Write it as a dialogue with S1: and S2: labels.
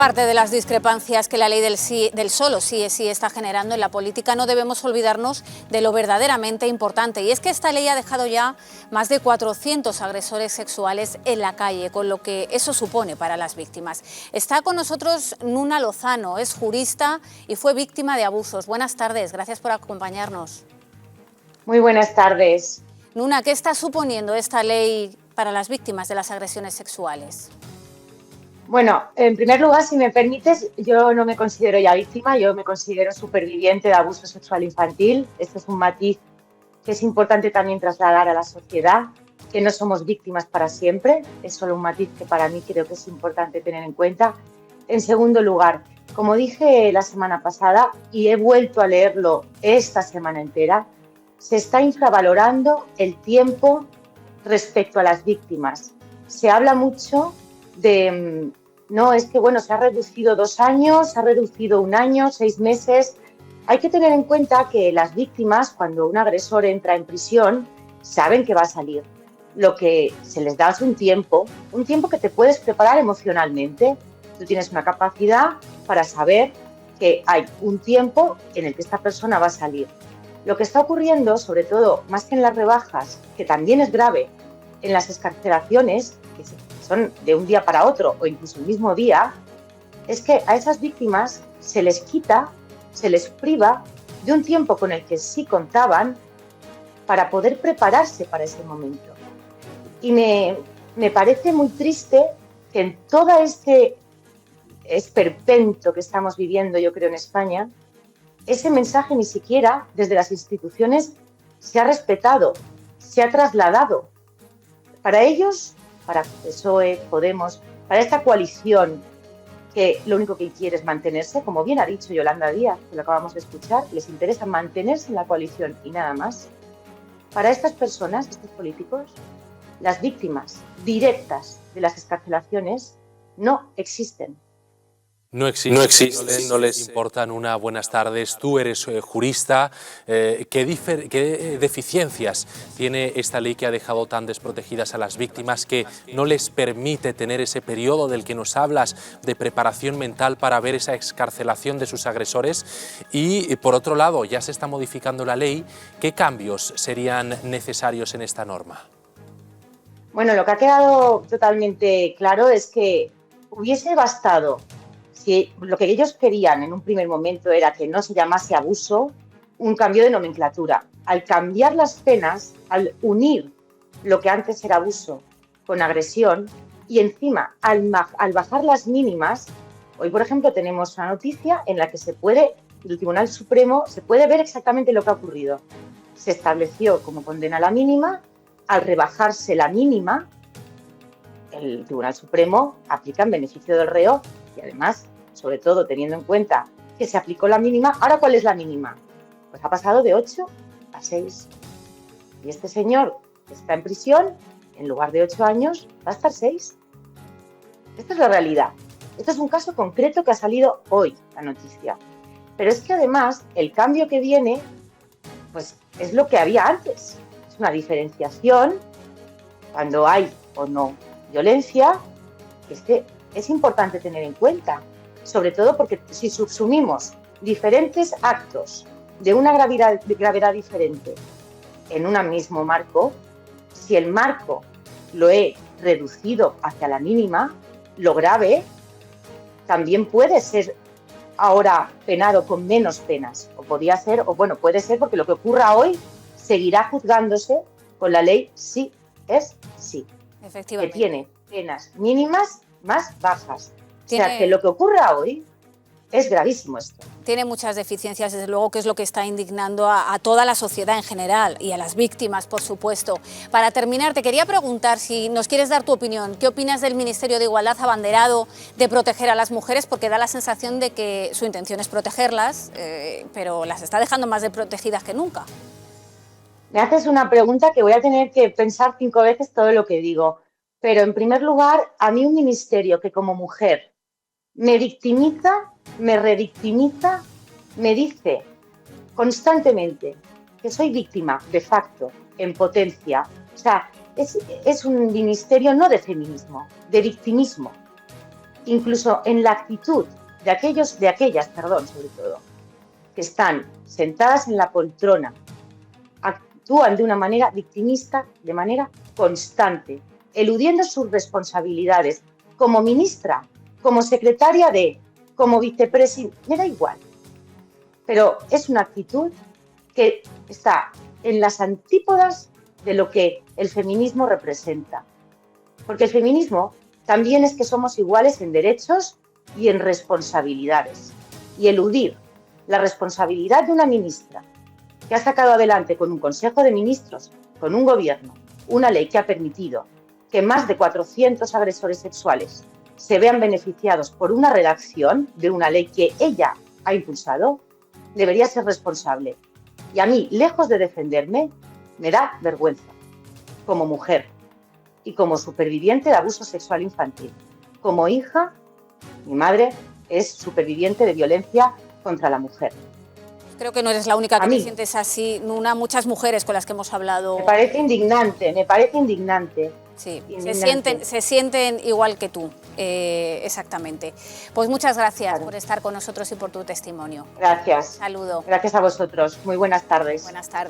S1: Parte de las discrepancias que la ley del solo sí es sí está generando en la política, no debemos olvidarnos de lo verdaderamente importante. Y es que esta ley ha dejado ya más de 400 agresores sexuales en la calle, con lo que eso supone para las víctimas. Está con nosotros Nuna Lozano, es jurista y fue víctima de abusos. Buenas tardes, gracias por acompañarnos.
S2: Muy buenas tardes.
S1: Nuna, ¿qué está suponiendo esta ley para las víctimas de las agresiones sexuales?
S2: Bueno, en primer lugar, si me permites, yo no me considero ya víctima, yo me considero superviviente de abuso sexual infantil. Este es un matiz que es importante también trasladar a la sociedad, que no somos víctimas para siempre, es solo un matiz que para mí creo que es importante tener en cuenta. En segundo lugar, como dije la semana pasada y he vuelto a leerlo esta semana entera, se está infravalorando el tiempo respecto a las víctimas. Se habla mucho de, no, es que bueno, se ha reducido 2 años, se ha reducido 1 año, 6 meses. Hay que tener en cuenta que las víctimas, cuando un agresor entra en prisión, saben que va a salir. Lo que se les da es un tiempo que te puedes preparar emocionalmente. Tú tienes una capacidad para saber que hay un tiempo en el que esta persona va a salir. Lo que está ocurriendo, sobre todo, más que en las rebajas, que también es grave, en las excarcelaciones, que son de un día para otro o incluso el mismo día, es que a esas víctimas se les quita, se les priva de un tiempo con el que sí contaban para poder prepararse para ese momento. Y me parece muy triste que en todo este esperpento que estamos viviendo, yo creo, en España, ese mensaje ni siquiera desde las instituciones se ha respetado, se ha trasladado. Para ellos, para PSOE, Podemos, para esta coalición que lo único que quiere es mantenerse, como bien ha dicho Yolanda Díaz, que lo acabamos de escuchar, les interesa mantenerse en la coalición y nada más. Para estas personas, estos políticos, las víctimas directas de las excarcelaciones no existen.
S3: No existen, no les importan. Una buenas tardes. Tú eres jurista. ¿Qué deficiencias tiene esta ley que ha dejado tan desprotegidas a las víctimas, que no les permite tener ese periodo del que nos hablas de preparación mental para ver esa excarcelación de sus agresores? Y por otro lado, ya se está modificando la ley. ¿Qué cambios serían necesarios en esta norma?
S2: Bueno, lo que ha quedado totalmente claro es que hubiese bastado, si lo que ellos querían en un primer momento era que no se llamase abuso, un cambio de nomenclatura. Al cambiar las penas, al unir lo que antes era abuso con agresión y encima al bajar las mínimas, hoy por ejemplo tenemos una noticia en la que el Tribunal Supremo se puede ver exactamente lo que ha ocurrido. Se estableció como condena la mínima, al rebajarse la mínima, el Tribunal Supremo aplica en beneficio del reo y además, sobre todo teniendo en cuenta que se aplicó la mínima. ¿Ahora cuál es la mínima? Pues ha pasado de 8 a 6. Y este señor que está en prisión, en lugar de 8 años, va a estar 6. Esta es la realidad. Esto es un caso concreto que ha salido hoy, la noticia. Pero es que además el cambio que viene, pues es lo que había antes. Es una diferenciación cuando hay o no violencia, que es importante tener en cuenta, sobre todo porque si subsumimos diferentes actos de una gravedad diferente en un mismo marco, si el marco lo he reducido hacia la mínima, lo grave también puede ser ahora penado con menos penas, o podría ser, o bueno, puede ser, porque lo que ocurra hoy seguirá juzgándose con la ley sí es sí,
S1: Efectivamente.
S2: que tiene penas mínimas más bajas. O sea, que lo que ocurra hoy es gravísimo esto.
S1: Tiene muchas deficiencias, desde luego, que es lo que está indignando a toda la sociedad en general y a las víctimas, por supuesto. Para terminar, te quería preguntar si nos quieres dar tu opinión. ¿Qué opinas del Ministerio de Igualdad abanderado de proteger a las mujeres? Porque da la sensación de que su intención es protegerlas, pero las está dejando más desprotegidas que nunca.
S2: Me haces una pregunta que voy a tener que pensar 5 veces todo lo que digo. Pero en primer lugar, a mí un ministerio que como mujer me victimiza, me revictimiza, me dice constantemente que soy víctima de facto, en potencia. O sea, es un ministerio no de feminismo, de victimismo. incluso en la actitud de aquellas, sobre todo, que están sentadas en la poltrona, actúan de una manera victimista, de manera constante, eludiendo sus responsabilidades como ministra, como secretaria como vicepresidenta, me da igual. Pero es una actitud que está en las antípodas de lo que el feminismo representa. Porque el feminismo también es que somos iguales en derechos y en responsabilidades. Y eludir la responsabilidad de una ministra que ha sacado adelante con un Consejo de Ministros, con un gobierno, una ley que ha permitido que más de 400 agresores sexuales se vean beneficiados por una redacción de una ley que ella ha impulsado, debería ser responsable. Y a mí, lejos de defenderme, me da vergüenza, como mujer y como superviviente de abuso sexual infantil. Como hija, mi madre es superviviente de violencia contra la mujer.
S1: Creo que no eres la única que te sientes así, Nuna, muchas mujeres con las que hemos hablado.
S2: Me parece indignante, me parece indignante.
S1: Sí, se sienten igual que tú, exactamente. Pues muchas gracias por estar con nosotros y por tu testimonio.
S2: Gracias.
S1: Saludo.
S2: Gracias a vosotros. Muy buenas tardes.
S1: Buenas tardes.